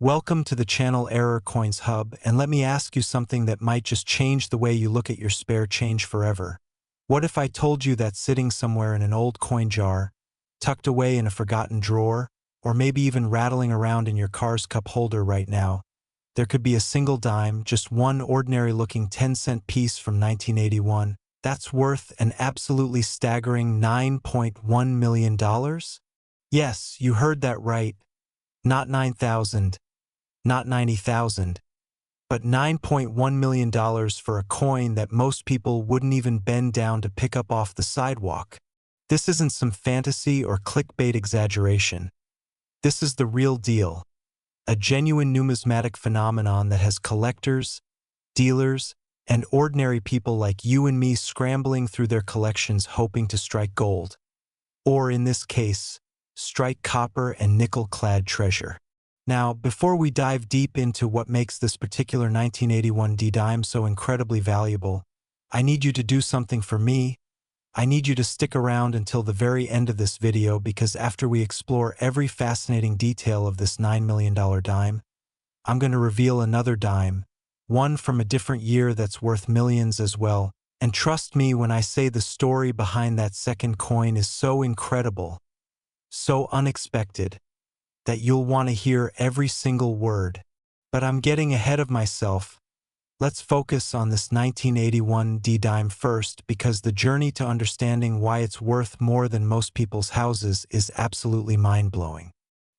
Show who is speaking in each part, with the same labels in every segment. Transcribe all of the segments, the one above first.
Speaker 1: Welcome to the channel Error Coins Hub, and let me ask you something that might just change the way you look at your spare change forever. What if I told you that sitting somewhere in an old coin jar, tucked away in a forgotten drawer, or maybe even rattling around in your car's cup holder right now, there could be a single dime, just one ordinary-looking 10-cent piece from 1981, that's worth an absolutely staggering $9.1 million? Yes, you heard that right. Not 9,000, not 90,000, but $9.1 million for a coin that most people wouldn't even bend down to pick up off the sidewalk. This isn't some fantasy or clickbait exaggeration. This is the real deal, a genuine numismatic phenomenon that has collectors, dealers, and ordinary people like you and me scrambling through their collections hoping to strike gold. Or in this case, strike copper and nickel-clad treasure. Now, before we dive deep into what makes this particular 1981 D-dime so incredibly valuable, I need you to do something for me. I need you to stick around until the very end of this video because after we explore every fascinating detail of this $9 million dime, I'm going to reveal another dime, one from a different year that's worth millions as well. And trust me when I say the story behind that second coin is so incredible, so unexpected, that you'll want to hear every single word. But I'm getting ahead of myself. Let's focus on this 1981 D-dime first because the journey to understanding why it's worth more than most people's houses is absolutely mind-blowing.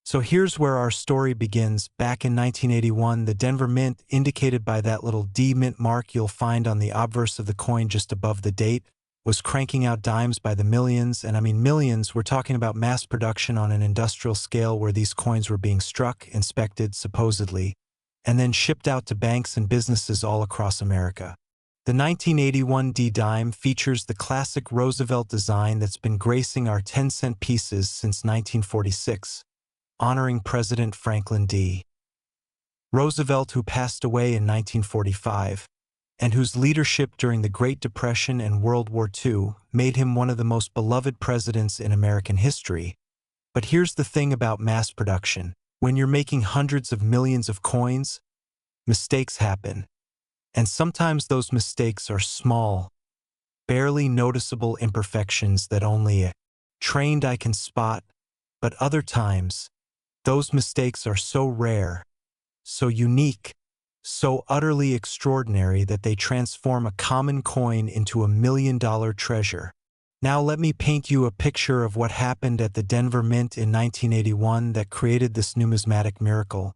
Speaker 1: So here's where our story begins. Back in 1981, the Denver Mint, indicated by that little D mint mark you'll find on the obverse of the coin just above the date, was cranking out dimes by the millions, and I mean millions. We're talking about mass production on an industrial scale where these coins were being struck, inspected, supposedly, and then shipped out to banks and businesses all across America. The 1981 D-dime features the classic Roosevelt design that's been gracing our 10-cent pieces since 1946, honoring President Franklin D. Roosevelt, who passed away in 1945, and whose leadership during the Great Depression and World War II made him one of the most beloved presidents in American history. But here's the thing about mass production. When you're making hundreds of millions of coins, mistakes happen. And sometimes those mistakes are small, barely noticeable imperfections that only a trained eye can spot. But other times, those mistakes are so rare, so unique, so utterly extraordinary that they transform a common coin into a $1 million treasure. Now let me paint you a picture of what happened at the Denver Mint in 1981 that created this numismatic miracle.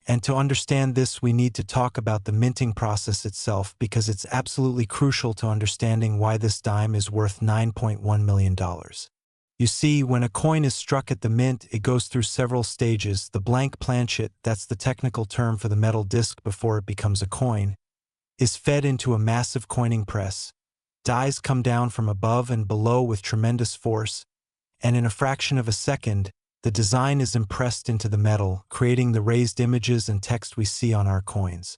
Speaker 1: And to understand this, we need to talk about the minting process itself because it's absolutely crucial to understanding why this dime is worth $9.1 million. You see, when a coin is struck at the mint, it goes through several stages. The blank planchet, that's the technical term for the metal disc before it becomes a coin, is fed into a massive coining press. Dies come down from above and below with tremendous force, and in a fraction of a second, the design is impressed into the metal, creating the raised images and text we see on our coins.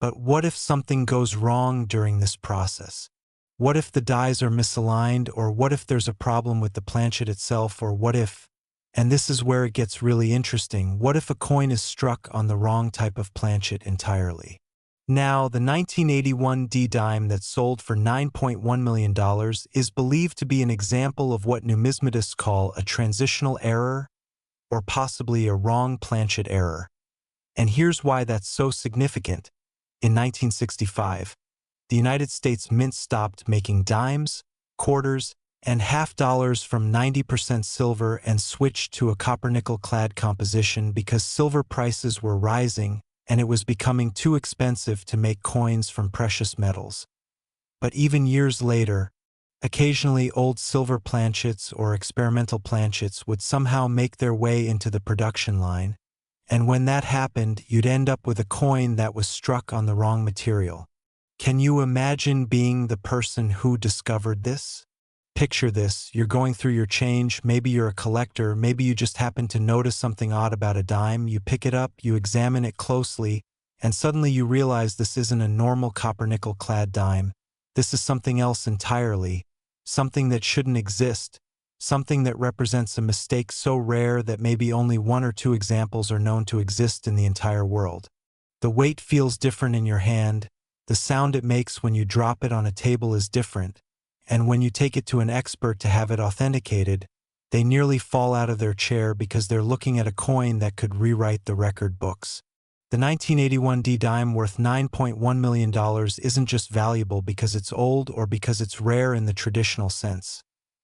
Speaker 1: But what if something goes wrong during this process? What if the dies are misaligned, or what if there's a problem with the planchet itself, or what if, and this is where it gets really interesting, what if a coin is struck on the wrong type of planchet entirely? Now, the 1981 D-dime that sold for $9.1 million is believed to be an example of what numismatists call a transitional error, or possibly a wrong planchet error. And here's why that's so significant. In 1965, the United States Mint stopped making dimes, quarters, and half dollars from 90% silver and switched to a copper-nickel clad composition because silver prices were rising and it was becoming too expensive to make coins from precious metals. But even years later, occasionally old silver planchets or experimental planchets would somehow make their way into the production line, and when that happened, you'd end up with a coin that was struck on the wrong material. Can you imagine being the person who discovered this? Picture this, you're going through your change, maybe you're a collector, maybe you just happen to notice something odd about a dime, you pick it up, you examine it closely, and suddenly you realize this isn't a normal copper-nickel clad dime. This is something else entirely, something that shouldn't exist, something that represents a mistake so rare that maybe only one or two examples are known to exist in the entire world. The weight feels different in your hand, the sound it makes when you drop it on a table is different, and when you take it to an expert to have it authenticated, they nearly fall out of their chair because they're looking at a coin that could rewrite the record books. The 1981 D dime worth $9.1 million isn't just valuable because it's old or because it's rare in the traditional sense.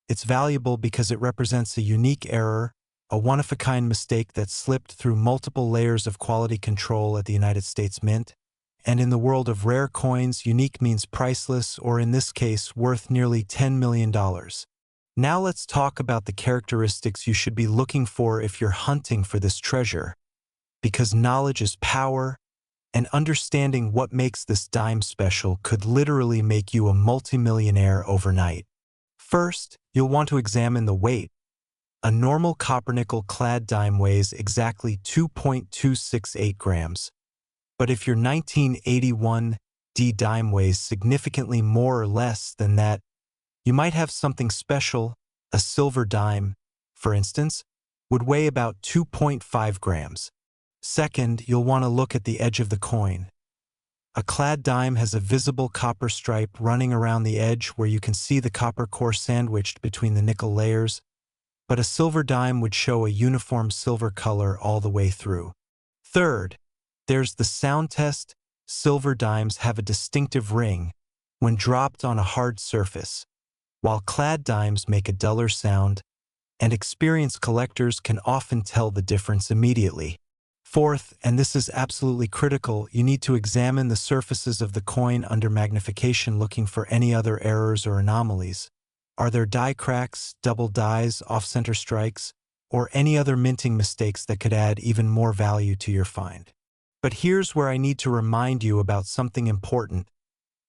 Speaker 1: It's valuable because it represents a unique error, a one-of-a-kind mistake that slipped through multiple layers of quality control at the United States Mint. And in the world of rare coins, unique means priceless, or in this case, worth nearly $10 million. Now let's talk about the characteristics you should be looking for if you're hunting for this treasure. Because knowledge is power, and understanding what makes this dime special could literally make you a multimillionaire overnight. First, you'll want to examine the weight. A normal copper-nickel clad dime weighs exactly 2.268 grams. But if your 1981 D dime weighs significantly more or less than that, you might have something special. A silver dime, for instance, would weigh about 2.5 grams. Second, you'll want to look at the edge of the coin. A clad dime has a visible copper stripe running around the edge where you can see the copper core sandwiched between the nickel layers, but a silver dime would show a uniform silver color all the way through. Third, there's the sound test. Silver dimes have a distinctive ring when dropped on a hard surface, while clad dimes make a duller sound, and experienced collectors can often tell the difference immediately. Fourth, and this is absolutely critical, you need to examine the surfaces of the coin under magnification looking for any other errors or anomalies. Are there die cracks, double dies, off-center strikes, or any other minting mistakes that could add even more value to your find? But here's where I need to remind you about something important,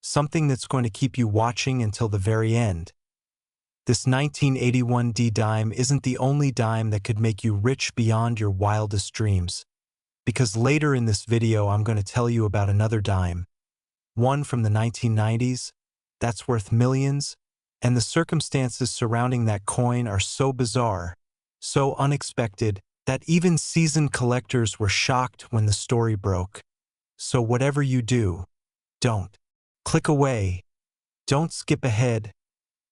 Speaker 1: something that's going to keep you watching until the very end. This 1981 D dime isn't the only dime that could make you rich beyond your wildest dreams. Because later in this video I'm going to tell you about another dime, one from the 1990s, that's worth millions, and the circumstances surrounding that coin are so bizarre, so unexpected, that even seasoned collectors were shocked when the story broke. So whatever you do, don't click away, don't skip ahead,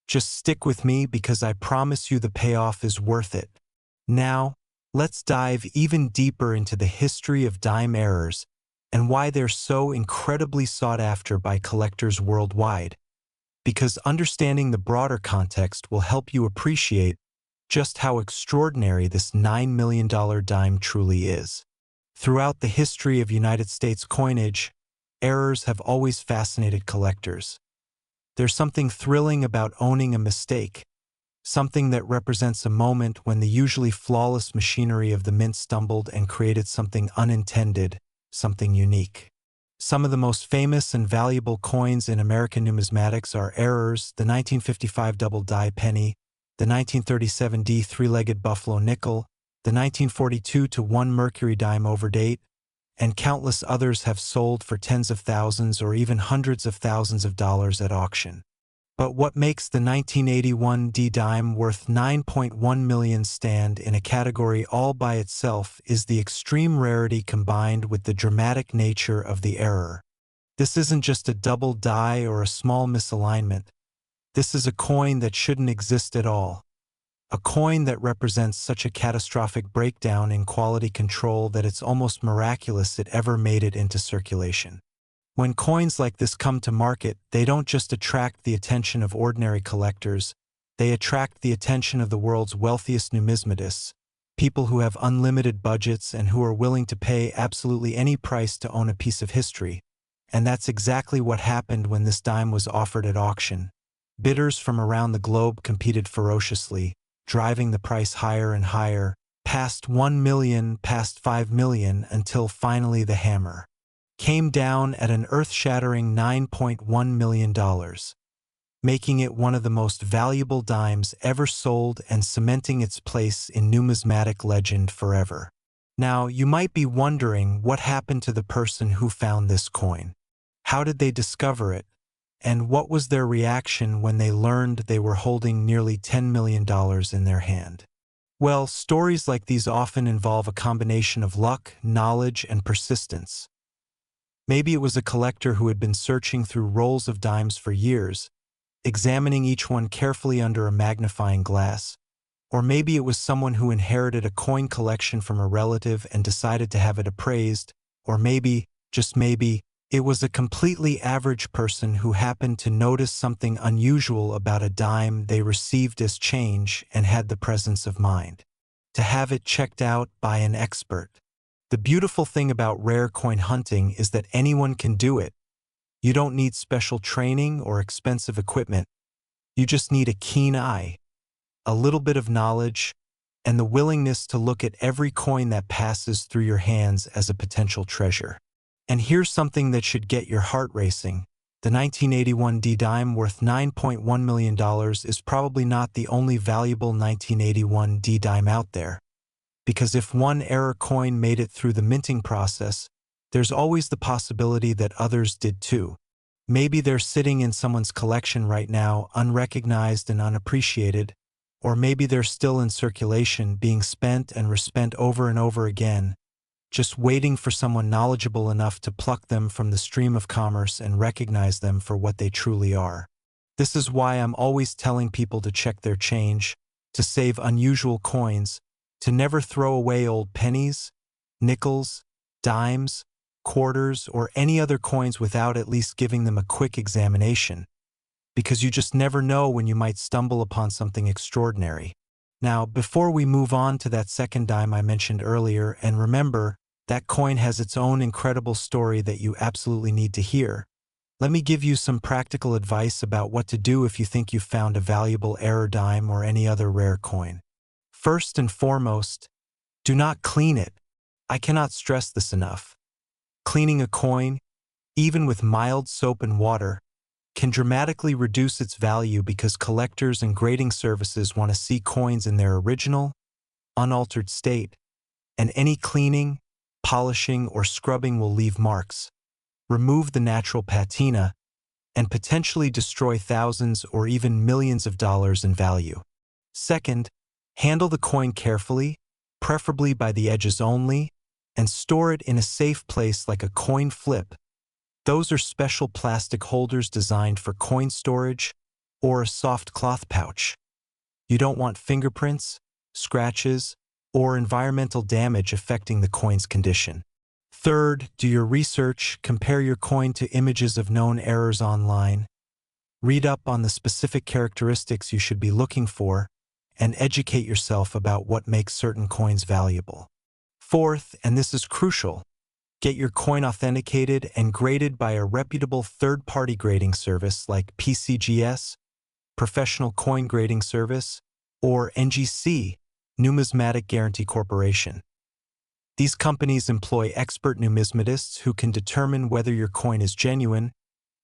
Speaker 1: just stick with me because I promise you the payoff is worth it. Now, let's dive even deeper into the history of dime errors and why they're so incredibly sought after by collectors worldwide. Because understanding the broader context will help you appreciate just how extraordinary this $9 million dime truly is. Throughout the history of United States coinage, errors have always fascinated collectors. There's something thrilling about owning a mistake, something that represents a moment when the usually flawless machinery of the mint stumbled and created something unintended, something unique. Some of the most famous and valuable coins in American numismatics are errors: the 1955 double die penny, the 1937 D three-legged buffalo nickel, the 1942 to 1 mercury dime overdate, and countless others have sold for tens of thousands or even hundreds of thousands of dollars at auction. But what makes the 1981 D dime worth $9.1 million stand in a category all by itself is the extreme rarity combined with the dramatic nature of the error. This isn't just a double die or a small misalignment. This is a coin that shouldn't exist at all. A coin that represents such a catastrophic breakdown in quality control that it's almost miraculous it ever made it into circulation. When coins like this come to market, they don't just attract the attention of ordinary collectors, they attract the attention of the world's wealthiest numismatists, people who have unlimited budgets and who are willing to pay absolutely any price to own a piece of history. And that's exactly what happened when this dime was offered at auction. Bidders from around the globe competed ferociously, driving the price higher and higher, past 1 million, past 5 million, until finally the hammer came down at an earth-shattering $9.1 million, making it one of the most valuable dimes ever sold and cementing its place in numismatic legend forever. Now, you might be wondering what happened to the person who found this coin. How did they discover it? And what was their reaction when they learned they were holding nearly $10 million in their hand? Well, stories like these often involve a combination of luck, knowledge, and persistence. Maybe it was a collector who had been searching through rolls of dimes for years, examining each one carefully under a magnifying glass. Or maybe it was someone who inherited a coin collection from a relative and decided to have it appraised. Or maybe, just maybe, it was a completely average person who happened to notice something unusual about a dime they received as change and had the presence of mind to have it checked out by an expert. The beautiful thing about rare coin hunting is that anyone can do it. You don't need special training or expensive equipment. You just need a keen eye, a little bit of knowledge, and the willingness to look at every coin that passes through your hands as a potential treasure. And here's something that should get your heart racing. The 1981 D-dime worth $9.1 million is probably not the only valuable 1981 D-dime out there. Because if one error coin made it through the minting process, there's always the possibility that others did too. Maybe they're sitting in someone's collection right now, unrecognized and unappreciated, or maybe they're still in circulation, being spent and respent over and over again, just waiting for someone knowledgeable enough to pluck them from the stream of commerce and recognize them for what they truly are. This is why I'm always telling people to check their change, to save unusual coins, to never throw away old pennies, nickels, dimes, quarters, or any other coins without at least giving them a quick examination, because you just never know when you might stumble upon something extraordinary. Now, before we move on to that second dime I mentioned earlier, and remember, that coin has its own incredible story that you absolutely need to hear, let me give you some practical advice about what to do if you think you've found a valuable error dime or any other rare coin. First and foremost, do not clean it. I cannot stress this enough. Cleaning a coin, even with mild soap and water, can dramatically reduce its value because collectors and grading services want to see coins in their original, unaltered state, and any cleaning, polishing, or scrubbing will leave marks, remove the natural patina, and potentially destroy thousands or even millions of dollars in value. Second, handle the coin carefully, preferably by the edges only, and store it in a safe place like a coin flip. Those are special plastic holders designed for coin storage or a soft cloth pouch. You don't want fingerprints, scratches, or environmental damage affecting the coin's condition. Third, do your research, compare your coin to images of known errors online, read up on the specific characteristics you should be looking for, and educate yourself about what makes certain coins valuable. Fourth, and this is crucial, get your coin authenticated and graded by a reputable third-party grading service like PCGS, Professional Coin Grading Service, or NGC, Numismatic Guarantee Corporation. These companies employ expert numismatists who can determine whether your coin is genuine,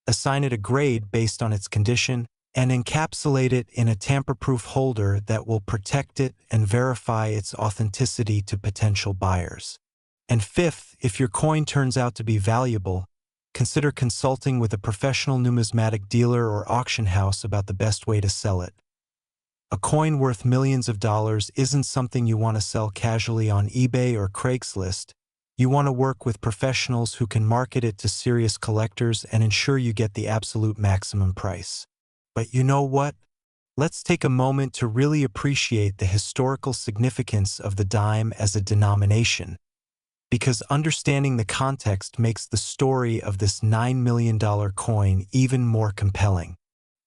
Speaker 1: assign it a grade based on its condition, and encapsulate it in a tamper-proof holder that will protect it and verify its authenticity to potential buyers. And fifth, if your coin turns out to be valuable, consider consulting with a professional numismatic dealer or auction house about the best way to sell it. A coin worth millions of dollars isn't something you want to sell casually on eBay or Craigslist. You want to work with professionals who can market it to serious collectors and ensure you get the absolute maximum price. But you know what? Let's take a moment to really appreciate the historical significance of the dime as a denomination, because understanding the context makes the story of this $9 million coin even more compelling.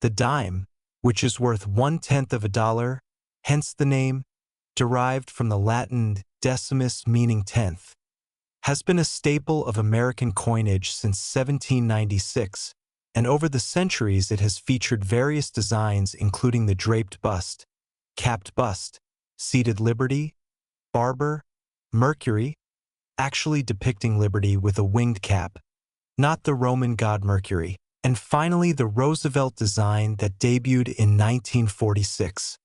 Speaker 1: The dime, which is worth 1/10 of a dollar, hence the name, derived from the Latin decimus meaning tenth, has been a staple of American coinage since 1796, and over the centuries it has featured various designs including the draped bust, capped bust, seated liberty, barber, Mercury, actually depicting liberty with a winged cap, not the Roman god Mercury, and finally the Roosevelt design that debuted in 1946.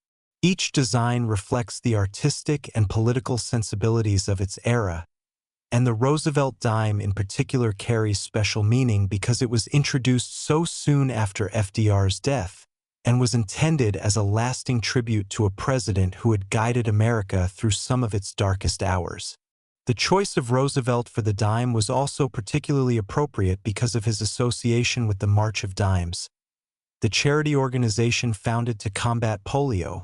Speaker 1: Each design reflects the artistic and political sensibilities of its era, And the Roosevelt dime in particular carries special meaning because it was introduced so soon after FDR's death and was intended as a lasting tribute to a president who had guided America through some of its darkest hours. The choice of Roosevelt for the dime was also particularly appropriate because of his association with the March of Dimes, the charity organization founded to combat polio,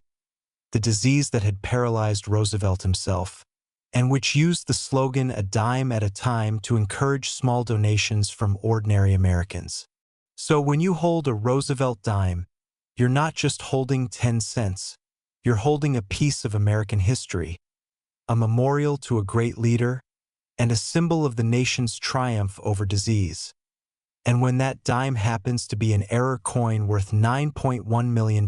Speaker 1: the disease that had paralyzed Roosevelt himself, and which used the slogan "a dime at a time" to encourage small donations from ordinary Americans. So when you hold a Roosevelt dime, you're not just holding 10 cents, you're holding a piece of American history, a memorial to a great leader, and a symbol of the nation's triumph over disease. And when that dime happens to be an error coin worth $9.1 million,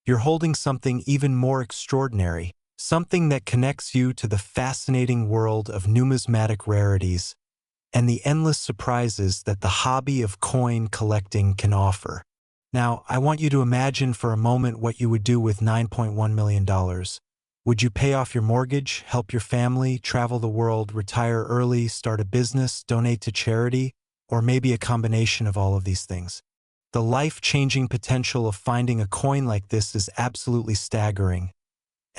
Speaker 1: you're holding something even more extraordinary, something that connects you to the fascinating world of numismatic rarities and the endless surprises that the hobby of coin collecting can offer. Now, I want you to imagine for a moment what you would do with $9.1 million. Would you pay off your mortgage, help your family, travel the world, retire early, start a business, donate to charity, or maybe a combination of all of these things? The life-changing potential of finding a coin like this is absolutely staggering,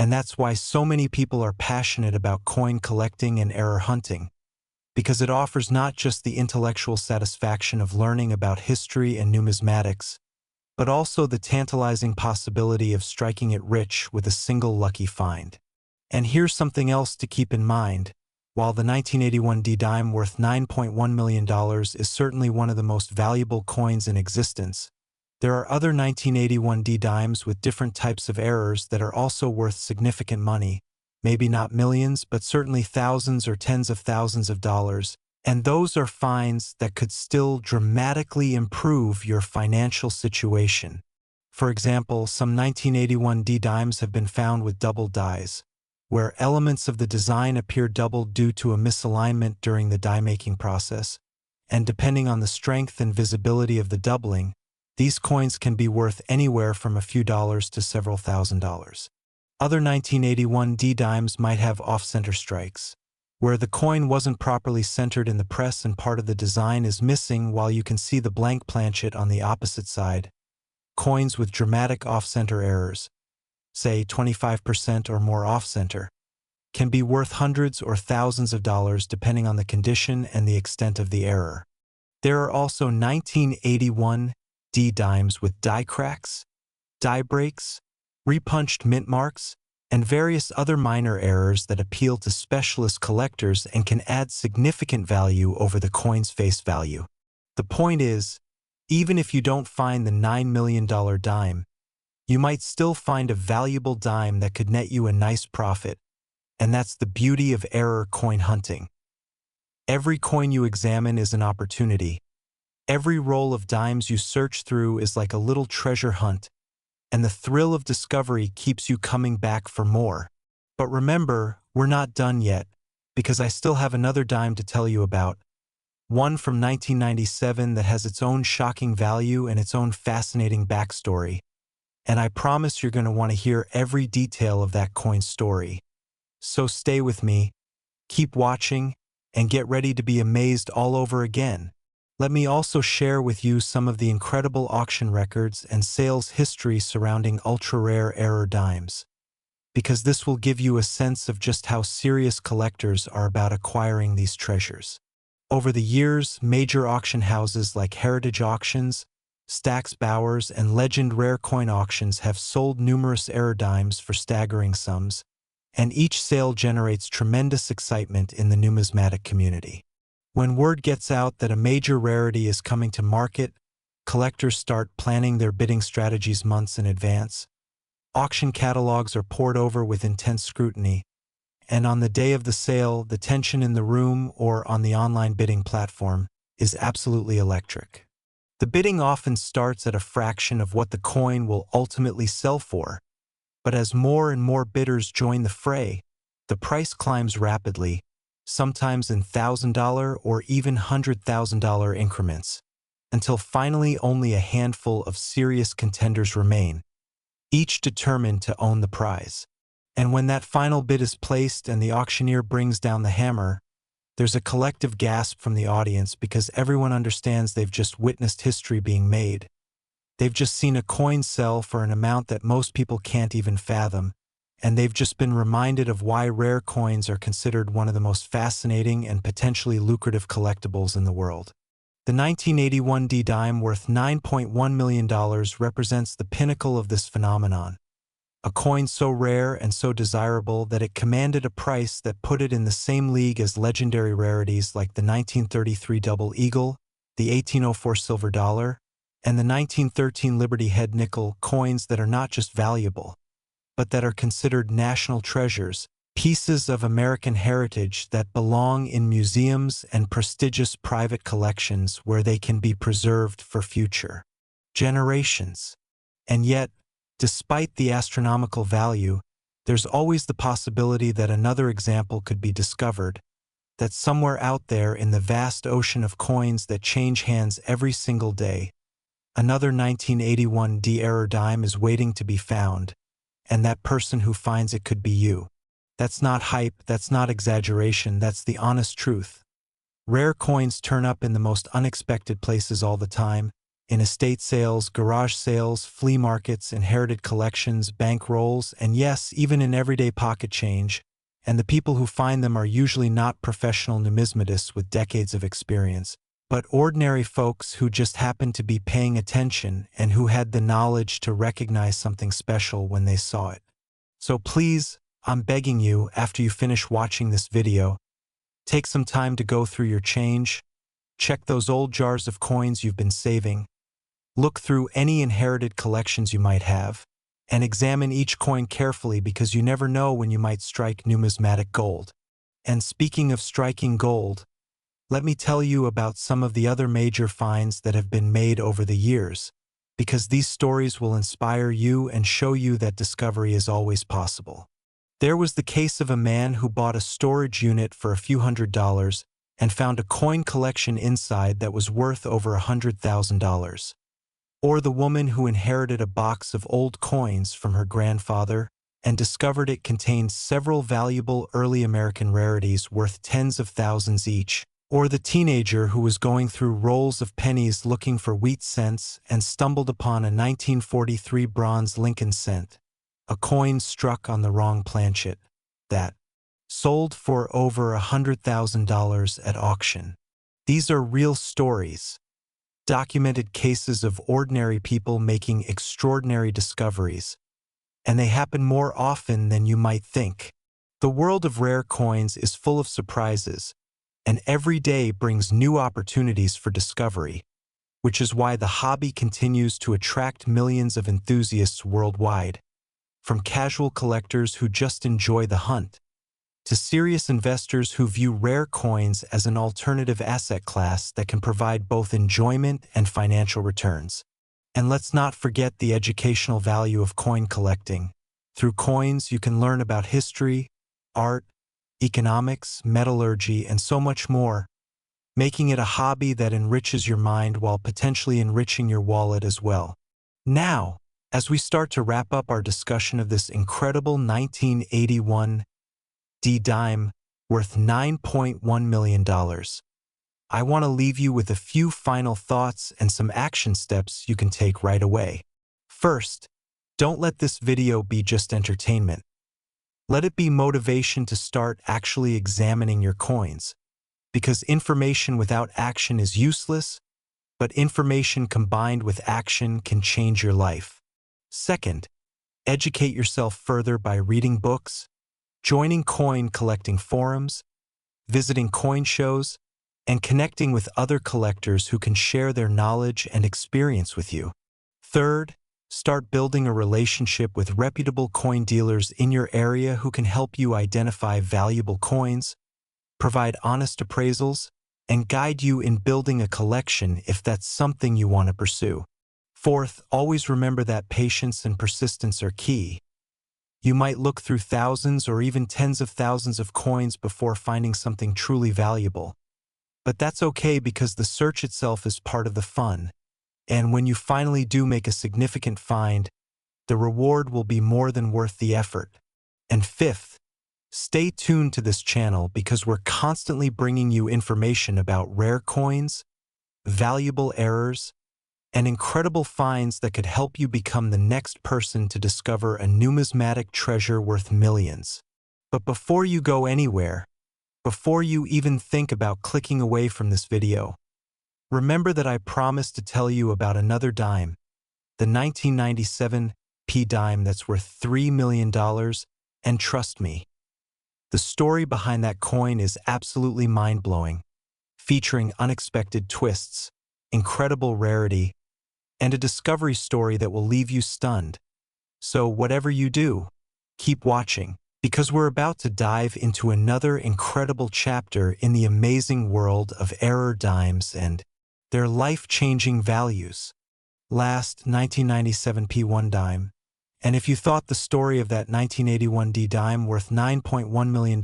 Speaker 1: and that's why so many people are passionate about coin collecting and error hunting, because it offers not just the intellectual satisfaction of learning about history and numismatics, but also the tantalizing possibility of striking it rich with a single lucky find. And here's something else to keep in mind. While the 1981 D-dime worth $9.1 million is certainly one of the most valuable coins in existence, there are other 1981 D-dimes with different types of errors that are also worth significant money, maybe not millions, but certainly thousands or tens of thousands of dollars, and those are finds that could still dramatically improve your financial situation. For example, some 1981 D-dimes have been found with double dies, where elements of the design appear doubled due to a misalignment during the die-making process, and depending on the strength and visibility of the doubling, these coins can be worth anywhere from a few dollars to several $1,000s. Other 1981 D-dimes might have off-center strikes, where the coin wasn't properly centered in the press and part of the design is missing while you can see the blank planchet on the opposite side. Coins with dramatic off-center errors, say 25% or more off-center, can be worth hundreds or thousands of dollars depending on the condition and the extent of the error. There are also 1981 D-dimes with die cracks, die breaks, repunched mint marks, and various other minor errors that appeal to specialist collectors and can add significant value over the coin's face value. The point is, even if you don't find the $9 million dime, you might still find a valuable dime that could net you a nice profit, and that's the beauty of error coin hunting. Every coin you examine is an opportunity. Every roll of dimes you search through is like a little treasure hunt, and the thrill of discovery keeps you coming back for more. But remember, we're not done yet, because I still have another dime to tell you about, one from 1997 that has its own shocking value and its own fascinating backstory, and I promise you're going to want to hear every detail of that coin's story. So stay with me, keep watching, and get ready to be amazed all over again. Let me also share with you some of the incredible auction records and sales history surrounding ultra-rare error dimes, because this will give you a sense of just how serious collectors are about acquiring these treasures. Over the years, major auction houses like Heritage Auctions, Stack's Bowers, and Legend Rare Coin Auctions have sold numerous error dimes for staggering sums, and each sale generates tremendous excitement in the numismatic community. When word gets out that a major rarity is coming to market, collectors start planning their bidding strategies months in advance. Auction catalogs are pored over with intense scrutiny, and on the day of the sale, the tension in the room or on the online bidding platform is absolutely electric. The bidding often starts at a fraction of what the coin will ultimately sell for, but as more and more bidders join the fray, the price climbs rapidly, sometimes in $1,000 or even $100,000 increments, until finally only a handful of serious contenders remain, each determined to own the prize. And when that final bid is placed and the auctioneer brings down the hammer, There's a collective gasp from the audience because everyone understands they've just witnessed history being made. They've just seen a coin sell for an amount that most people can't even fathom, and they've just been reminded of why rare coins are considered one of the most fascinating and potentially lucrative collectibles in the world. The 1981 D-dime worth $9.1 million represents the pinnacle of this phenomenon. A coin so rare and so desirable that it commanded a price that put it in the same league as legendary rarities like the 1933 Double Eagle, the 1804 Silver Dollar, and the 1913 Liberty Head Nickel, coins that are not just valuable, but that are considered national treasures, pieces of American heritage that belong in museums and prestigious private collections where they can be preserved for future generations. And yet, despite the astronomical value, there's always the possibility that another example could be discovered, that somewhere out there in the vast ocean of coins that change hands every single day, another 1981 D-era dime is waiting to be found, and that person who finds it could be you. That's not hype, that's not exaggeration, that's the honest truth. Rare coins turn up in the most unexpected places all the time, in estate sales, garage sales, flea markets, inherited collections, bank rolls, and yes, even in everyday pocket change, and the people who find them are usually not professional numismatists with decades of experience, but ordinary folks who just happened to be paying attention and who had the knowledge to recognize something special when they saw it. So please, I'm begging you, after you finish watching this video, take some time to go through your change, check those old jars of coins you've been saving, look through any inherited collections you might have, and examine each coin carefully because you never know when you might strike numismatic gold. And speaking of striking gold, let me tell you about some of the other major finds that have been made over the years, because these stories will inspire you and show you that discovery is always possible. There was the case of a man who bought a storage unit for a few $100s and found a coin collection inside that was worth over $100,000. Or the woman who inherited a box of old coins from her grandfather and discovered it contained several valuable early American rarities worth tens of thousands each. Or the teenager who was going through rolls of pennies looking for wheat cents and stumbled upon a 1943 bronze Lincoln cent, a coin struck on the wrong planchet, that sold for over $100,000 at auction. These are real stories, documented cases of ordinary people making extraordinary discoveries, and they happen more often than you might think. The world of rare coins is full of surprises, and every day brings new opportunities for discovery, which is why the hobby continues to attract millions of enthusiasts worldwide, from casual collectors who just enjoy the hunt, to serious investors who view rare coins as an alternative asset class that can provide both enjoyment and financial returns. And let's not forget the educational value of coin collecting. Through coins, you can learn about history, art, economics, metallurgy, and so much more, making it a hobby that enriches your mind while potentially enriching your wallet as well. Now, as we start to wrap up our discussion of this incredible 1981 D-dime worth $9.1 million, I want to leave you with a few final thoughts and some action steps you can take right away. First, don't let this video be just entertainment. Let it be motivation to start actually examining your coins, because information without action is useless, but information combined with action can change your life. Second, educate yourself further by reading books, joining coin collecting forums, visiting coin shows, and connecting with other collectors who can share their knowledge and experience with you. Third, start building a relationship with reputable coin dealers in your area who can help you identify valuable coins, provide honest appraisals, and guide you in building a collection if that's something you want to pursue. Fourth, always remember that patience and persistence are key. You might look through thousands or even tens of thousands of coins before finding something truly valuable. But that's okay because the search itself is part of the fun. And when you finally do make a significant find, the reward will be more than worth the effort. And fifth, Stay tuned to this channel because we're constantly bringing you information about rare coins, valuable errors, and incredible finds that could help you become the next person to discover a numismatic treasure worth millions. But before you go anywhere, before you even think about clicking away from this video, remember that I promised to tell you about another dime, the 1997 P dime that's worth $3 million, and trust me, the story behind that coin is absolutely mind-blowing, featuring unexpected twists, incredible rarity, and a discovery story that will leave you stunned. So whatever you do, keep watching, because we're about to dive into another incredible chapter in the amazing world of error dimes and their life-changing values. Last 1997 P1 dime. And if you thought the story of that 1981 D dime worth $9.1 million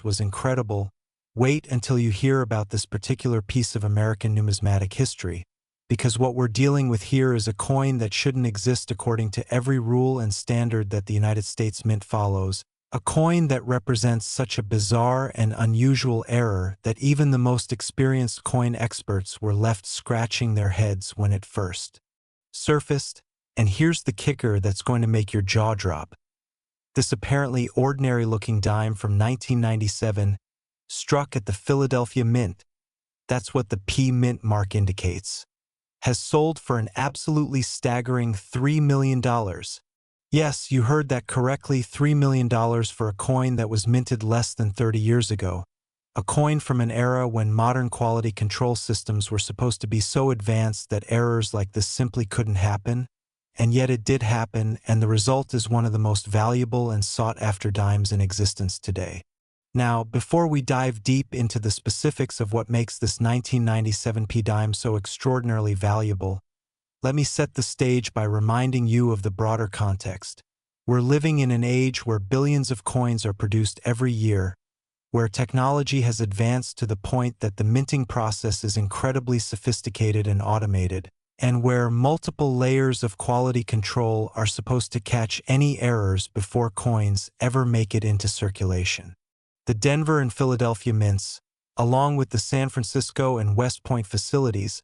Speaker 1: was incredible, wait until you hear about this particular piece of American numismatic history, because what we're dealing with here is a coin that shouldn't exist according to every rule and standard that the United States Mint follows, a coin that represents such a bizarre and unusual error that even the most experienced coin experts were left scratching their heads when it first surfaced. And here's the kicker that's going to make your jaw drop. This apparently ordinary-looking dime from 1997 struck at the Philadelphia Mint, that's what the P Mint mark indicates, has sold for an absolutely staggering $3 million. Yes, you heard that correctly, $3 million for a coin that was minted less than 30 years ago. A coin from an era when modern quality control systems were supposed to be so advanced that errors like this simply couldn't happen. And yet it did happen, and the result is one of the most valuable and sought-after dimes in existence today. Now, before we dive deep into the specifics of what makes this 1997 P dime so extraordinarily valuable, let me set the stage by reminding you of the broader context. We're living in an age where billions of coins are produced every year, where technology has advanced to the point that the minting process is incredibly sophisticated and automated, and where multiple layers of quality control are supposed to catch any errors before coins ever make it into circulation. The Denver and Philadelphia mints, along with the San Francisco and West Point facilities,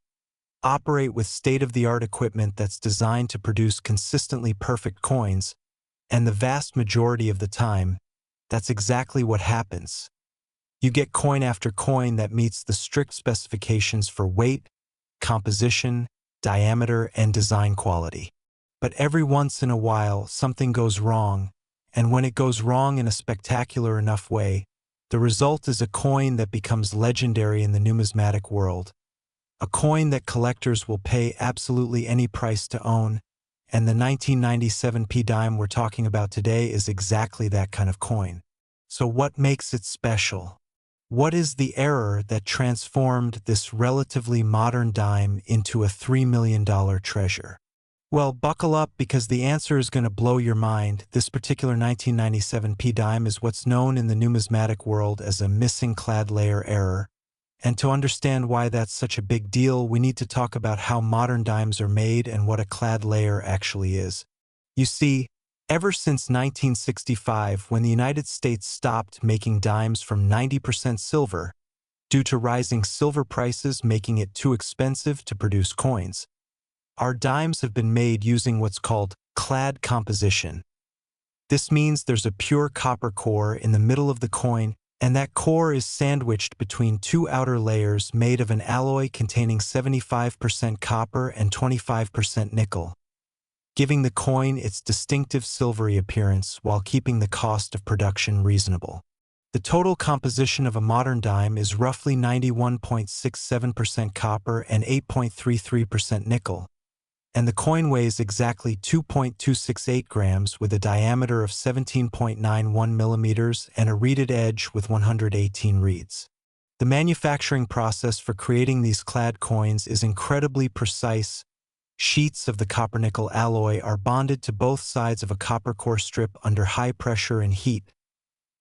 Speaker 1: operate with state-of-the-art equipment that's designed to produce consistently perfect coins, and the vast majority of the time, that's exactly what happens. You get coin after coin that meets the strict specifications for weight, composition, diameter, and design quality. But every once in a while, something goes wrong, and when it goes wrong in a spectacular enough way, the result is a coin that becomes legendary in the numismatic world. A coin that collectors will pay absolutely any price to own, and the 1997 P dime we're talking about today is exactly that kind of coin. So what makes it special? What is the error that transformed this relatively modern dime into a $3 million treasure? Well, buckle up because the answer is going to blow your mind. This particular 1997 P dime is what's known in the numismatic world as a missing clad layer error. And to understand why that's such a big deal, we need to talk about how modern dimes are made and what a clad layer actually is. You see, ever since 1965, when the United States stopped making dimes from 90% silver, due to rising silver prices making it too expensive to produce coins, our dimes have been made using what's called clad composition. This means there's a pure copper core in the middle of the coin, and that core is sandwiched between two outer layers made of an alloy containing 75% copper and 25% nickel, giving the coin its distinctive silvery appearance while keeping the cost of production reasonable. The total composition of a modern dime is roughly 91.67% copper and 8.33% nickel, and the coin weighs exactly 2.268 grams with a diameter of 17.91 millimeters and a reeded edge with 118 reeds. The manufacturing process for creating these clad coins is incredibly precise. Sheets of the copper-nickel alloy are bonded to both sides of a copper core strip under high pressure and heat,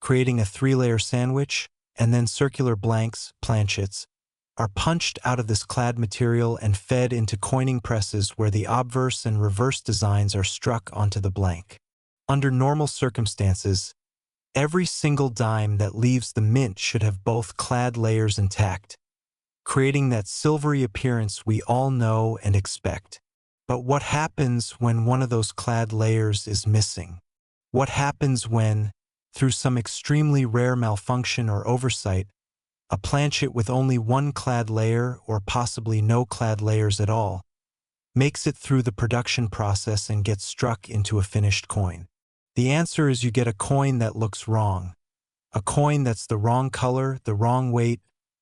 Speaker 1: creating a three-layer sandwich, and then circular blanks, planchets, are punched out of this clad material and fed into coining presses where the obverse and reverse designs are struck onto the blank. Under normal circumstances, Every single dime that leaves the mint should have both clad layers intact, creating that silvery appearance we all know and expect. But what happens when one of those clad layers is missing? What happens when, through some extremely rare malfunction or oversight, a planchet with only one clad layer or possibly no clad layers at all makes it through the production process and gets struck into a finished coin? The answer is you get a coin that looks wrong, a coin that's the wrong color, the wrong weight,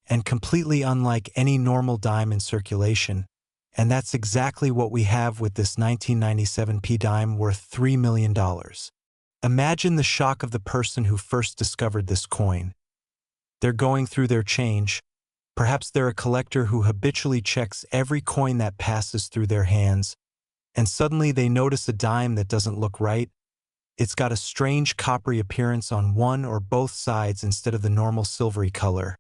Speaker 1: and completely unlike any normal dime in circulation. And that's exactly what we have with this 1997 P dime worth $3 million. Imagine the shock of the person who first discovered this coin. They're going through their change. Perhaps they're a collector who habitually checks every coin that passes through their hands, and suddenly they notice a dime that doesn't look right. It's got a strange coppery appearance on one or both sides instead of the normal silvery color.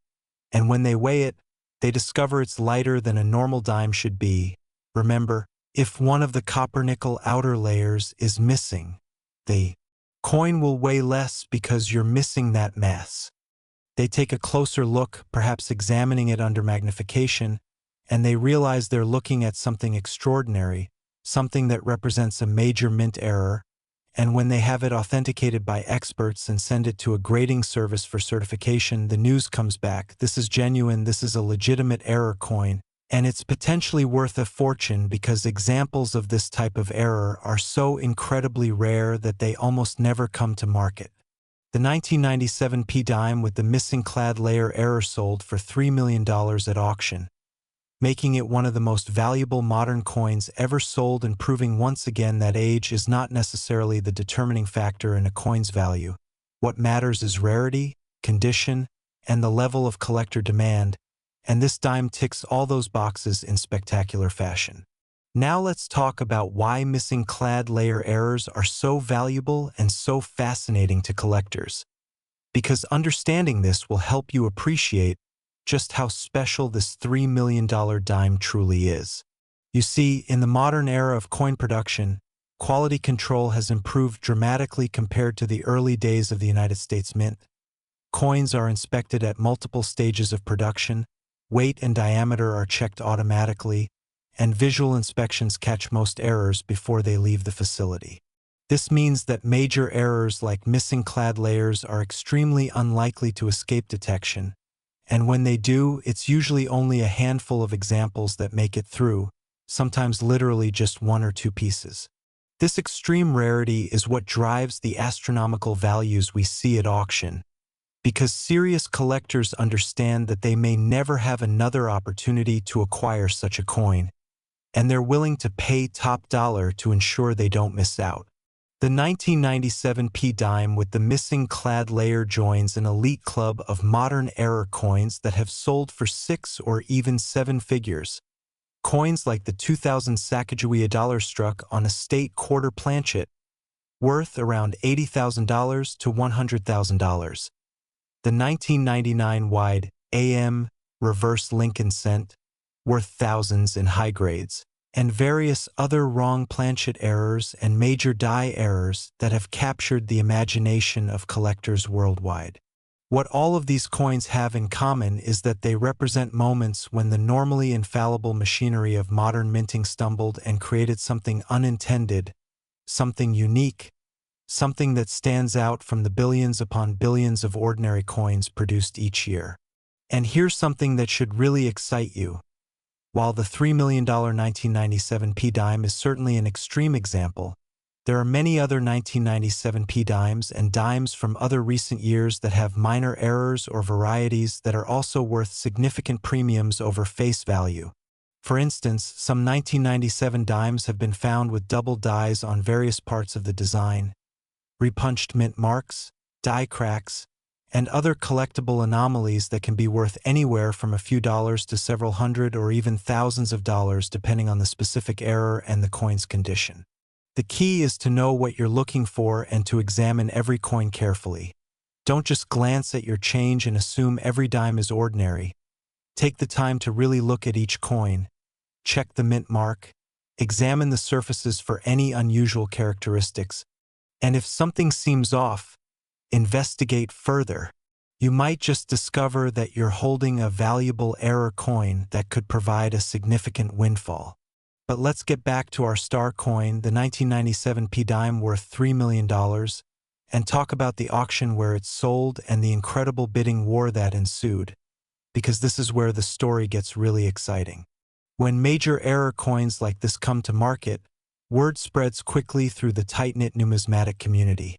Speaker 1: And when they weigh it, they discover it's lighter than a normal dime should be. Remember, if one of the copper-nickel outer layers is missing, the coin will weigh less because you're missing that mass. They take a closer look, perhaps examining it under magnification, and they realize they're looking at something extraordinary, something that represents a major mint error. And when they have it authenticated by experts and send it to a grading service for certification, the news comes back: this is genuine, this is a legitimate error coin, and it's potentially worth a fortune because examples of this type of error are so incredibly rare that they almost never come to market. The 1997 P dime with the missing clad layer error sold for $3 million at auction, making it one of the most valuable modern coins ever sold and proving once again that age is not necessarily the determining factor in a coin's value. What matters is rarity, condition, and the level of collector demand, and this dime ticks all those boxes in spectacular fashion. Now let's talk about why missing clad layer errors are so valuable and so fascinating to collectors. Because understanding this will help you appreciate just how special this $3 million dime truly is. You see, in the modern era of coin production, quality control has improved dramatically compared to the early days of the United States Mint. Coins are inspected at multiple stages of production, weight and diameter are checked automatically, and visual inspections catch most errors before they leave the facility. This means that major errors like missing clad layers are extremely unlikely to escape detection, and when they do, it's usually only a handful of examples that make it through, sometimes literally just one or two pieces. This extreme rarity is what drives the astronomical values we see at auction, because serious collectors understand that they may never have another opportunity to acquire such a coin, and they're willing to pay top dollar to ensure they don't miss out. The 1997 P dime with the missing clad layer joins an elite club of modern error coins that have sold for 6 or even 7 figures. Coins like the 2000 Sacagawea dollar struck on a state quarter planchet, worth around $80,000 to $100,000. The 1999 wide AM reverse Lincoln cent, worth thousands in high grades, and various other wrong planchet errors and major die errors that have captured the imagination of collectors worldwide. What all of these coins have in common is that they represent moments when the normally infallible machinery of modern minting stumbled and created something unintended, something unique, something that stands out from the billions upon billions of ordinary coins produced each year. And here's something that should really excite you. While the $3 million 1997 P dime is certainly an extreme example, there are many other 1997 P dimes and dimes from other recent years that have minor errors or varieties that are also worth significant premiums over face value. For instance, some 1997 dimes have been found with double dies on various parts of the design, repunched mint marks, die cracks, and other collectible anomalies that can be worth anywhere from a few dollars to several hundred or even thousands of dollars depending on the specific error and the coin's condition. The key is to know what you're looking for and to examine every coin carefully. Don't just glance at your change and assume every dime is ordinary. Take the time to really look at each coin, check the mint mark, examine the surfaces for any unusual characteristics, and if something seems off, Investigate further. You might just discover that you're holding a valuable error coin that could provide a significant windfall. But let's get back to our star coin, the 1997 P dime worth $3 million, and talk about the auction where it sold and the incredible bidding war that ensued, because this is where the story gets really exciting. When major error coins like this come to market, word spreads quickly through the tight-knit numismatic community.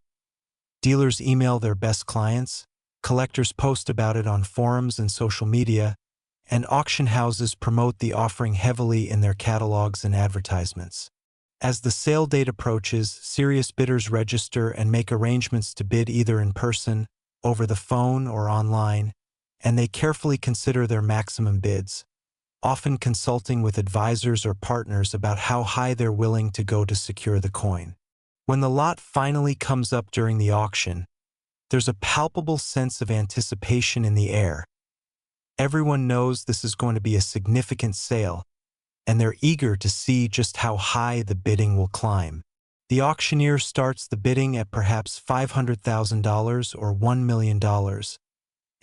Speaker 1: Dealers email their best clients, collectors post about it on forums and social media, and auction houses promote the offering heavily in their catalogs and advertisements. As the sale date approaches, serious bidders register and make arrangements to bid either in person, over the phone, or online, and they carefully consider their maximum bids, often consulting with advisors or partners about how high they're willing to go to secure the coin. When the lot finally comes up during the auction, there's a palpable sense of anticipation in the air. Everyone knows this is going to be a significant sale, and they're eager to see just how high the bidding will climb. The auctioneer starts the bidding at perhaps $500,000 or $1 million,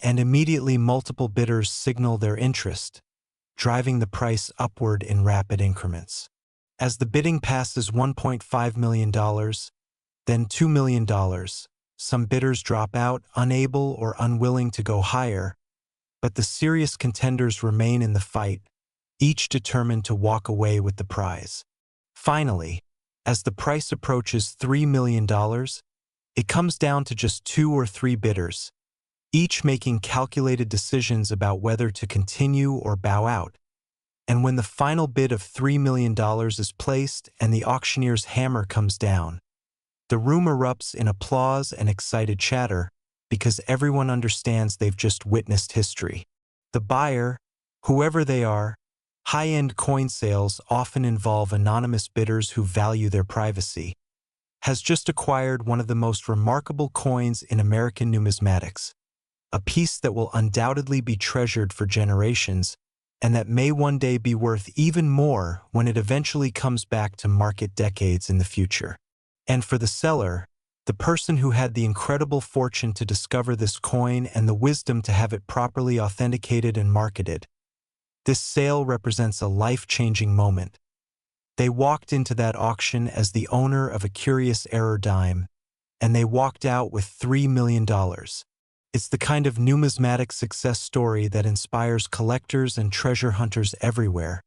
Speaker 1: and immediately multiple bidders signal their interest, driving the price upward in rapid increments. As the bidding passes $1.5 million, then $2 million, some bidders drop out, unable or unwilling to go higher, but the serious contenders remain in the fight, each determined to walk away with the prize. Finally, as the price approaches $3 million, it comes down to just 2 or 3 bidders, each making calculated decisions about whether to continue or bow out. And when the final bid of $3 million is placed and the auctioneer's hammer comes down, the room erupts in applause and excited chatter because everyone understands they've just witnessed history. The buyer, whoever they are, high-end coin sales often involve anonymous bidders who value their privacy, has just acquired one of the most remarkable coins in American numismatics, a piece that will undoubtedly be treasured for generations and that may one day be worth even more when it eventually comes back to market decades in the future. And for the seller, the person who had the incredible fortune to discover this coin and the wisdom to have it properly authenticated and marketed, this sale represents a life-changing moment. They walked into that auction as the owner of a curious error dime, and they walked out with $3 million. It's the kind of numismatic success story that inspires collectors and treasure hunters everywhere,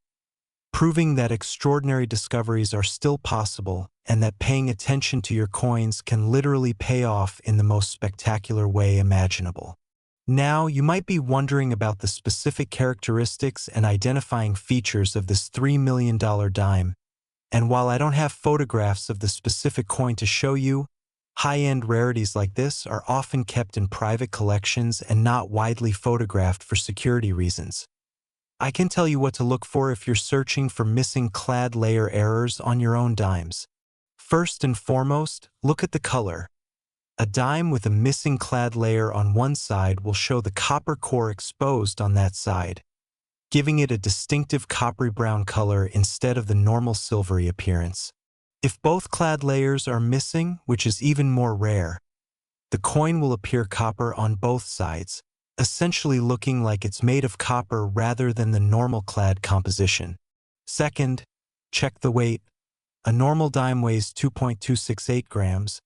Speaker 1: proving that extraordinary discoveries are still possible and that paying attention to your coins can literally pay off in the most spectacular way imaginable. Now, you might be wondering about the specific characteristics and identifying features of this $3 million dime, and while I don't have photographs of the specific coin to show you, high-end rarities like this are often kept in private collections and not widely photographed for security reasons. I can tell you what to look for if you're searching for missing clad layer errors on your own dimes. First and foremost, look at the color. A dime with a missing clad layer on one side will show the copper core exposed on that side, giving it a distinctive coppery brown color instead of the normal silvery appearance. If both clad layers are missing, which is even more rare, the coin will appear copper on both sides, essentially looking like it's made of copper rather than the normal clad composition. Second, check the weight. A normal dime weighs 2.268 grams,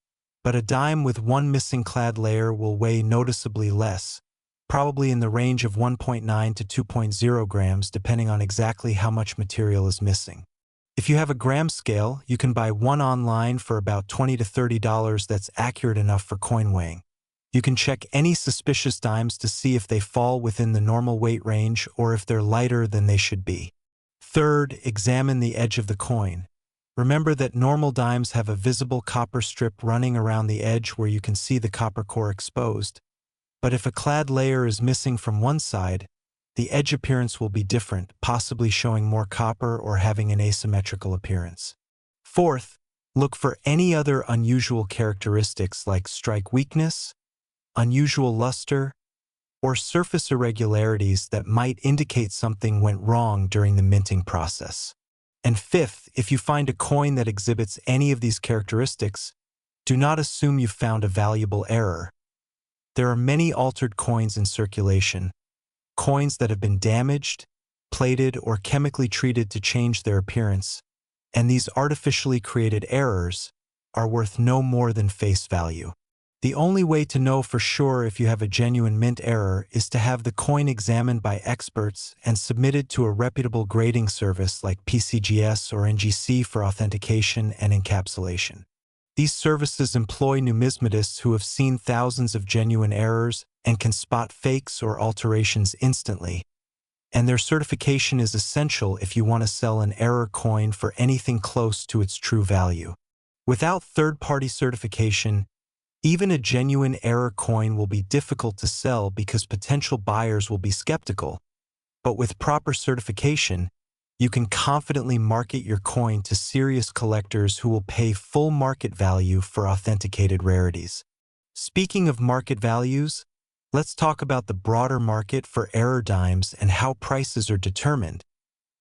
Speaker 1: but a dime with one missing clad layer will weigh noticeably less, probably in the range of 1.9 to 2.0 grams depending on exactly how much material is missing. If you have a gram scale, you can buy one online for about $20 to $30 that's accurate enough for coin weighing. You can check any suspicious dimes to see if they fall within the normal weight range or if they're lighter than they should be. Third, examine the edge of the coin. Remember that normal dimes have a visible copper strip running around the edge where you can see the copper core exposed. But if a clad layer is missing from one side, the edge appearance will be different, possibly showing more copper or having an asymmetrical appearance. Fourth, look for any other unusual characteristics like strike weakness, unusual luster, or surface irregularities that might indicate something went wrong during the minting process. And fifth, if you find a coin that exhibits any of these characteristics, do not assume you've found a valuable error. There are many altered coins in circulation, coins that have been damaged, plated, or chemically treated to change their appearance, and these artificially created errors are worth no more than face value. The only way to know for sure if you have a genuine mint error is to have the coin examined by experts and submitted to a reputable grading service like PCGS or NGC for authentication and encapsulation. These services employ numismatists who have seen thousands of genuine errors and can spot fakes or alterations instantly, and their certification is essential if you want to sell an error coin for anything close to its true value. Without third-party certification, even a genuine error coin will be difficult to sell because potential buyers will be skeptical. But with proper certification, you can confidently market your coin to serious collectors who will pay full market value for authenticated rarities. Speaking of market values, let's talk about the broader market for error dimes and how prices are determined,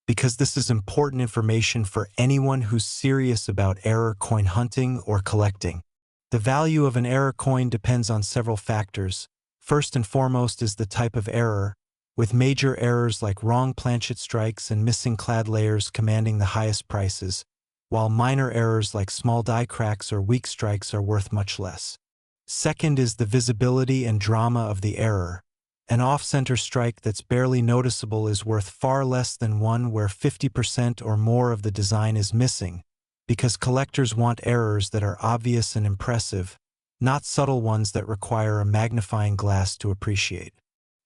Speaker 1: because this is important information for anyone who's serious about error coin hunting or collecting. The value of an error coin depends on several factors. First and foremost is the type of error, with major errors like wrong planchet strikes and missing clad layers commanding the highest prices, while minor errors like small die cracks or weak strikes are worth much less. Second is the visibility and drama of the error. An off-center strike that's barely noticeable is worth far less than one where 50% or more of the design is missing, because collectors want errors that are obvious and impressive, not subtle ones that require a magnifying glass to appreciate.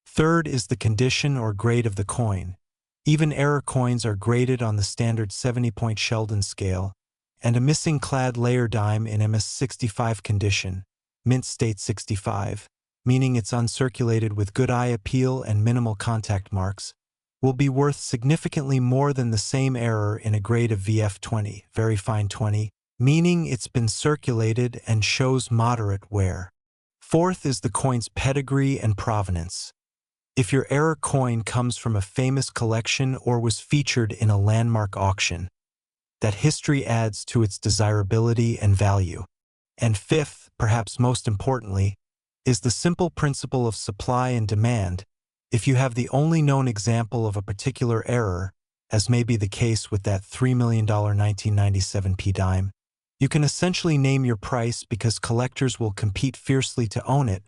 Speaker 1: Third is the condition or grade of the coin. Even error coins are graded on the standard 70-point Sheldon scale, and a missing clad layer dime in MS65 condition, mint state 65, meaning it's uncirculated with good eye appeal and minimal contact marks, will be worth significantly more than the same error in a grade of VF20, very fine 20, meaning it's been circulated and shows moderate wear. Fourth is the coin's pedigree and provenance. If your error coin comes from a famous collection or was featured in a landmark auction, that history adds to its desirability and value. And fifth, perhaps most importantly, is the simple principle of supply and demand. If you have the only known example of a particular error, as may be the case with that $3 million 1997 P dime, you can essentially name your price because collectors will compete fiercely to own it.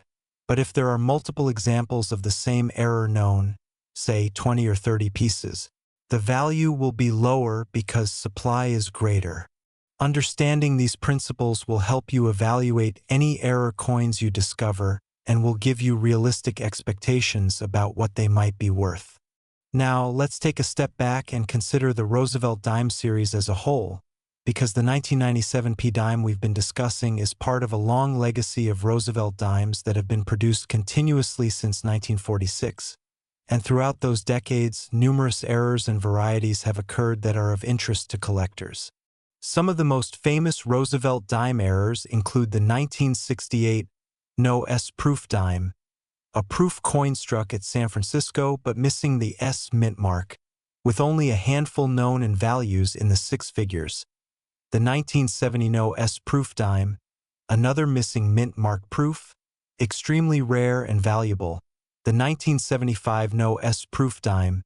Speaker 1: But if there are multiple examples of the same error known, say 20 or 30 pieces, the value will be lower because supply is greater. Understanding these principles will help you evaluate any error coins you discover and will give you realistic expectations about what they might be worth. Now, let's take a step back and consider the Roosevelt dime series as a whole, because the 1997 P dime we've been discussing is part of a long legacy of Roosevelt dimes that have been produced continuously since 1946. And throughout those decades, numerous errors and varieties have occurred that are of interest to collectors. Some of the most famous Roosevelt dime errors include the 1968 No S proof dime, a proof coin struck at San Francisco but missing the S mint mark, with only a handful known in values in the six figures. The 1970 No S proof dime, another missing mint mark proof, extremely rare and valuable. The 1975 No S proof dime,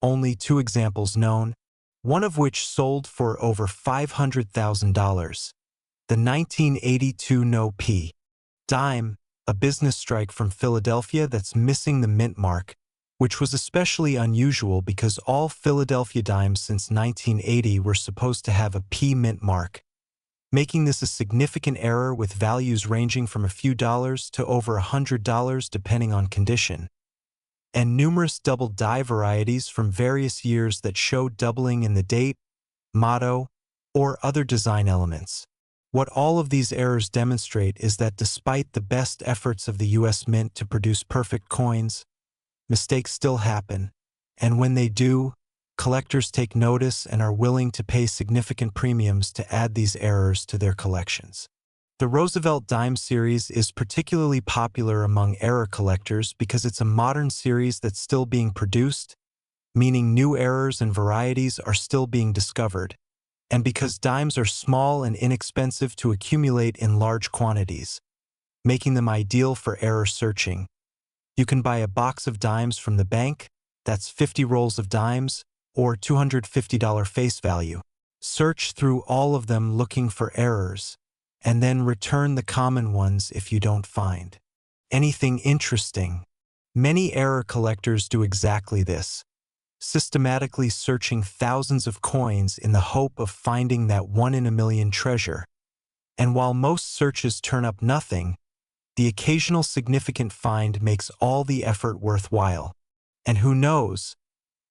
Speaker 1: only two examples known, one of which sold for over $500,000. The 1982 No P dime, a business strike from Philadelphia that's missing the mint mark, which was especially unusual because all Philadelphia dimes since 1980 were supposed to have a P mint mark, making this a significant error with values ranging from a few dollars to over $100 depending on condition, and numerous double die varieties from various years that show doubling in the date, motto, or other design elements. What all of these errors demonstrate is that despite the best efforts of the U.S. Mint to produce perfect coins, mistakes still happen, and when they do, collectors take notice and are willing to pay significant premiums to add these errors to their collections. The Roosevelt dime series is particularly popular among error collectors because it's a modern series that's still being produced, meaning new errors and varieties are still being discovered, and because dimes are small and inexpensive to accumulate in large quantities, making them ideal for error searching. You can buy a box of dimes from the bank, that's 50 rolls of dimes, or $250 face value. Search through all of them looking for errors, and then return the common ones if you don't find anything interesting. Many error collectors do exactly this, systematically searching thousands of coins in the hope of finding that one-in-a-million treasure. And while most searches turn up nothing, the occasional significant find makes all the effort worthwhile. And who knows,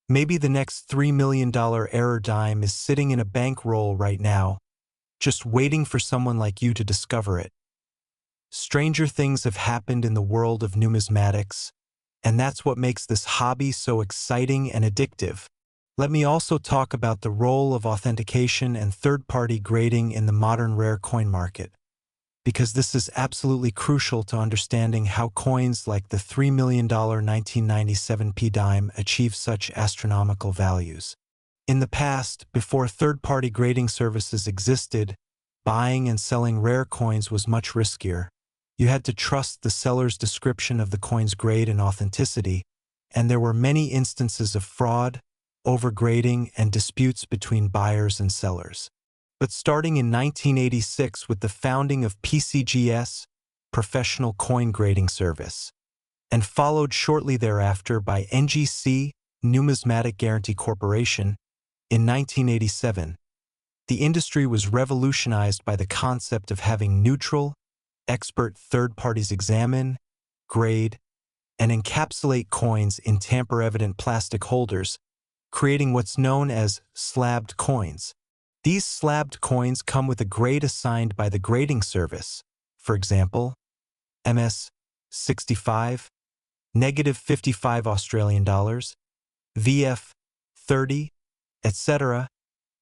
Speaker 1: maybe the next $3 million error dime is sitting in a bankroll right now, just waiting for someone like you to discover it. Stranger things have happened in the world of numismatics, and that's what makes this hobby so exciting and addictive. Let me also talk about the role of authentication and third-party grading in the modern rare coin market, because this is absolutely crucial to understanding how coins like the $3 million 1997 P-dime achieve such astronomical values. In the past, before third-party grading services existed, buying and selling rare coins was much riskier. You had to trust the seller's description of the coin's grade and authenticity, and there were many instances of fraud, overgrading, and disputes between buyers and sellers. But starting in 1986 with the founding of PCGS, Professional Coin Grading Service, and followed shortly thereafter by NGC, Numismatic Guarantee Corporation, in 1987, the industry was revolutionized by the concept of having neutral, expert third parties examine, grade, and encapsulate coins in tamper-evident plastic holders, creating what's known as slabbed coins. These slabbed coins come with a grade assigned by the grading service, for example, MS 65, negative 55 Australian dollars, VF 30, etc.,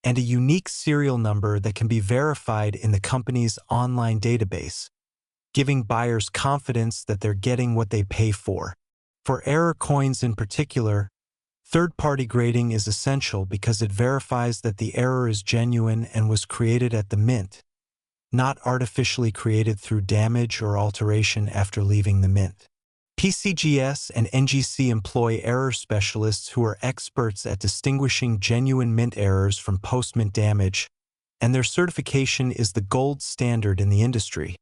Speaker 1: and a unique serial number that can be verified in the company's online database, giving buyers confidence that they're getting what they pay for. For error coins in particular, third-party grading is essential because it verifies that the error is genuine and was created at the mint, not artificially created through damage or alteration after leaving the mint. PCGS and NGC employ error specialists who are experts at distinguishing genuine mint errors from post-mint damage, and their certification is the gold standard in the industry.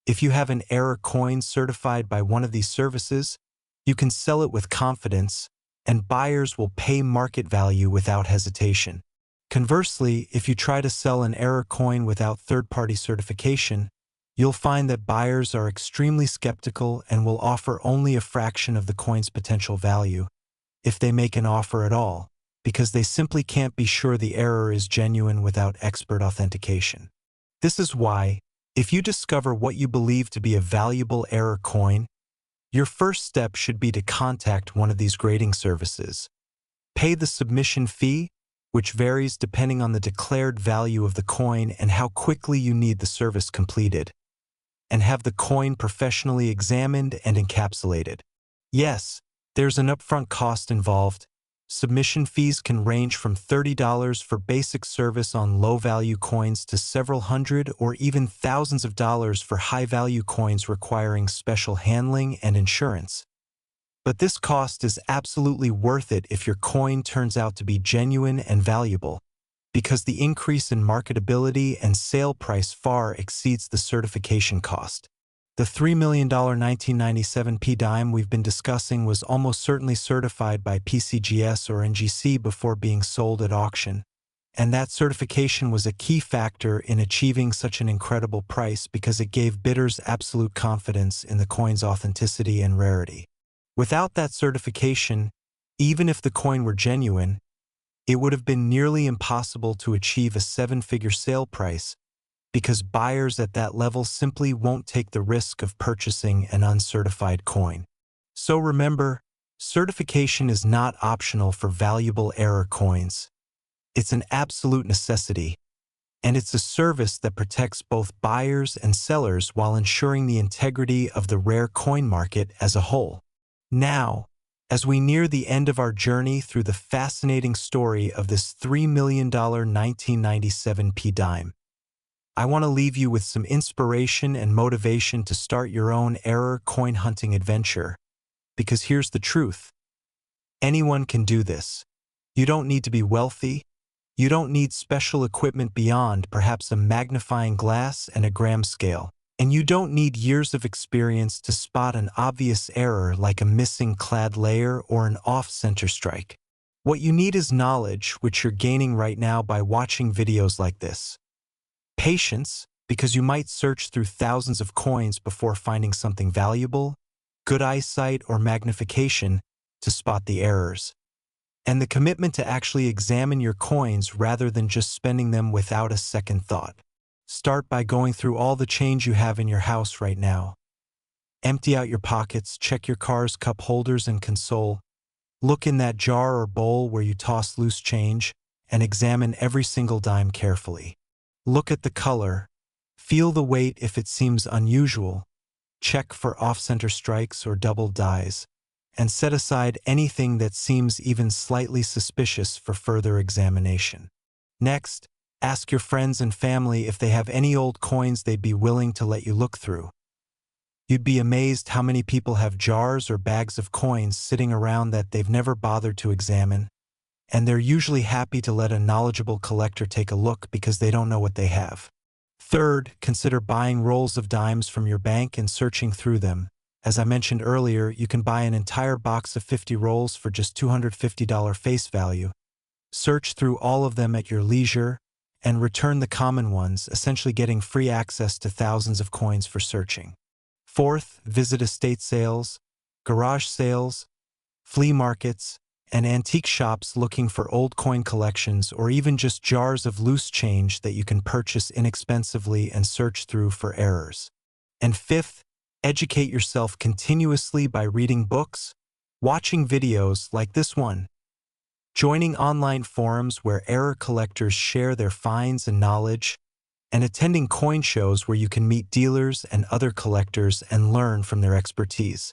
Speaker 1: If you have an error coin certified by one of these services, you can sell it with confidence, and buyers will pay market value without hesitation. Conversely, if you try to sell an error coin without third-party certification, you'll find that buyers are extremely skeptical and will offer only a fraction of the coin's potential value, if they make an offer at all, because they simply can't be sure the error is genuine without expert authentication. This is why, if you discover what you believe to be a valuable error coin, your first step should be to contact one of these grading services. Pay the submission fee, which varies depending on the declared value of the coin and how quickly you need the service completed, and have the coin professionally examined and encapsulated. Yes, there's an upfront cost involved. Submission fees can range from $30 for basic service on low-value coins to several hundred or even thousands of dollars for high-value coins requiring special handling and insurance. But this cost is absolutely worth it if your coin turns out to be genuine and valuable, because the increase in marketability and sale price far exceeds the certification cost. The $3 million 1997 P-dime we've been discussing was almost certainly certified by PCGS or NGC before being sold at auction, and that certification was a key factor in achieving such an incredible price because it gave bidders absolute confidence in the coin's authenticity and rarity. Without that certification, even if the coin were genuine, it would have been nearly impossible to achieve a seven-figure sale price, because buyers at that level simply won't take the risk of purchasing an uncertified coin. So remember, certification is not optional for valuable error coins. It's an absolute necessity, and it's a service that protects both buyers and sellers while ensuring the integrity of the rare coin market as a whole. Now, as we near the end of our journey through the fascinating story of this $3 million 1997 P-dime, I want to leave you with some inspiration and motivation to start your own error coin hunting adventure. Because here's the truth. Anyone can do this. You don't need to be wealthy. You don't need special equipment beyond perhaps a magnifying glass and a gram scale. And you don't need years of experience to spot an obvious error like a missing clad layer or an off-center strike. What you need is knowledge, which you're gaining right now by watching videos like this. Patience, because you might search through thousands of coins before finding something valuable. Good eyesight or magnification to spot the errors. And the commitment to actually examine your coins rather than just spending them without a second thought. Start by going through all the change you have in your house right now. Empty out your pockets, check your car's cup holders and console. Look in that jar or bowl where you toss loose change, and examine every single dime carefully. Look at the color. Feel the weight if it seems unusual. Check for off-center strikes or double dies, and set aside anything that seems even slightly suspicious for further examination. Next, ask your friends and family if they have any old coins they'd be willing to let you look through. You'd be amazed how many people have jars or bags of coins sitting around that they've never bothered to examine, and they're usually happy to let a knowledgeable collector take a look because they don't know what they have. Third, consider buying rolls of dimes from your bank and searching through them. As I mentioned earlier, you can buy an entire box of 50 rolls for just $250 face value. Search through all of them at your leisure and return the common ones, essentially getting free access to thousands of coins for searching. Fourth, visit estate sales, garage sales, flea markets, and antique shops looking for old coin collections or even just jars of loose change that you can purchase inexpensively and search through for errors. And fifth, educate yourself continuously by reading books, watching videos like this one, joining online forums where error collectors share their finds and knowledge, and attending coin shows where you can meet dealers and other collectors and learn from their expertise.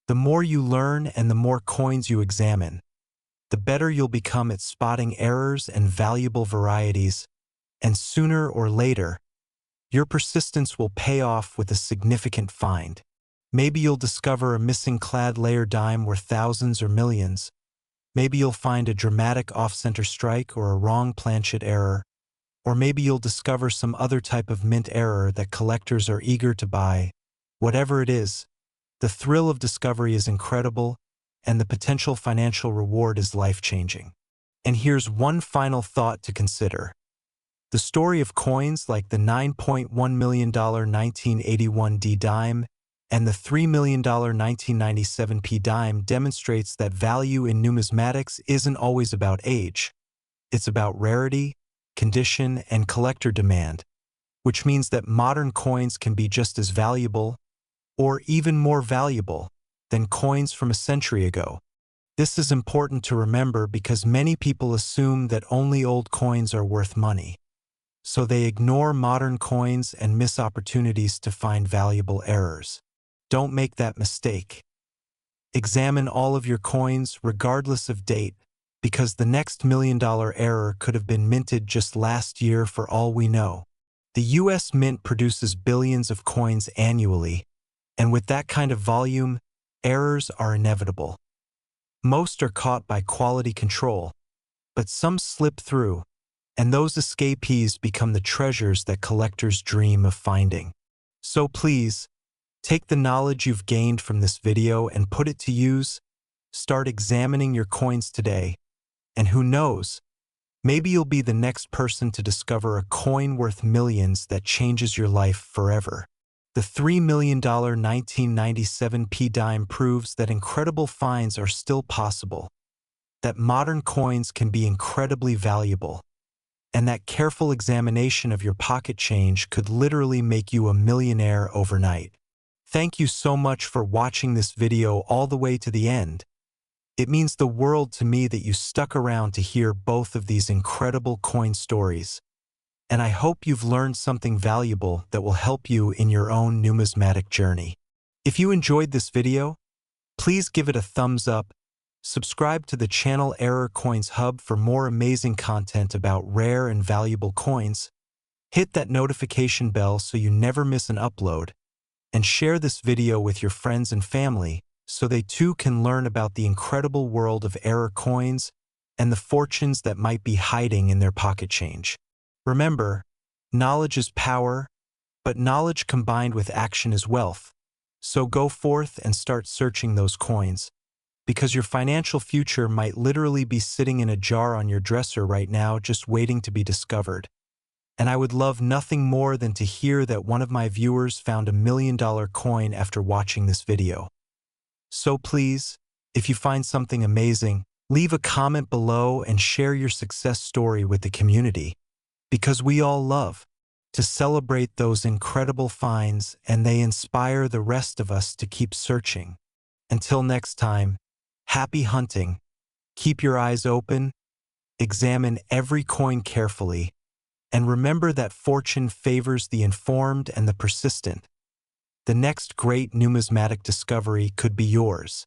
Speaker 1: The more you learn and the more coins you examine, the better you'll become at spotting errors and valuable varieties, and sooner or later, your persistence will pay off with a significant find. Maybe you'll discover a missing clad layer dime worth thousands or millions. Maybe you'll find a dramatic off-center strike or a wrong planchet error. Or maybe you'll discover some other type of mint error that collectors are eager to buy. Whatever it is, the thrill of discovery is incredible, and the potential financial reward is life-changing. And here's one final thought to consider. The story of coins like the $9.1 million 1981 D dime and the $3 million 1997 P dime demonstrates that value in numismatics isn't always about age. It's about rarity, condition, and collector demand, which means that modern coins can be just as valuable, or even more valuable, than coins from a century ago. This is important to remember because many people assume that only old coins are worth money, so they ignore modern coins and miss opportunities to find valuable errors. Don't make that mistake. Examine all of your coins regardless of date, because the next $1 million error could have been minted just last year for all we know. The US Mint produces billions of coins annually, and with that kind of volume, errors are inevitable. Most are caught by quality control, but some slip through, and those escapees become the treasures that collectors dream of finding. So please, take the knowledge you've gained from this video and put it to use. Start examining your coins today, and who knows, maybe you'll be the next person to discover a coin worth millions that changes your life forever. The $3 million 1997 P dime proves that incredible finds are still possible, that modern coins can be incredibly valuable, and that careful examination of your pocket change could literally make you a millionaire overnight. Thank you so much for watching this video all the way to the end. It means the world to me that you stuck around to hear both of these incredible coin stories. And I hope you've learned something valuable that will help you in your own numismatic journey. If you enjoyed this video, please give it a thumbs up, subscribe to the channel Error Coins Hub for more amazing content about rare and valuable coins, Hit that notification bell so you never miss an upload, and share this video with your friends and family so they too can learn about the incredible world of error coins and the fortunes that might be hiding in their pocket change. Remember, knowledge is power, but knowledge combined with action is wealth. So go forth and start searching those coins, because your financial future might literally be sitting in a jar on your dresser right now just waiting to be discovered. And I would love nothing more than to hear that one of my viewers found $1 million coin after watching this video. So please, if you find something amazing, leave a comment below and share your success story with the community, because we all love to celebrate those incredible finds and they inspire the rest of us to keep searching. Until next time, happy hunting, keep your eyes open, examine every coin carefully, and remember that fortune favors the informed and the persistent. The next great numismatic discovery could be yours.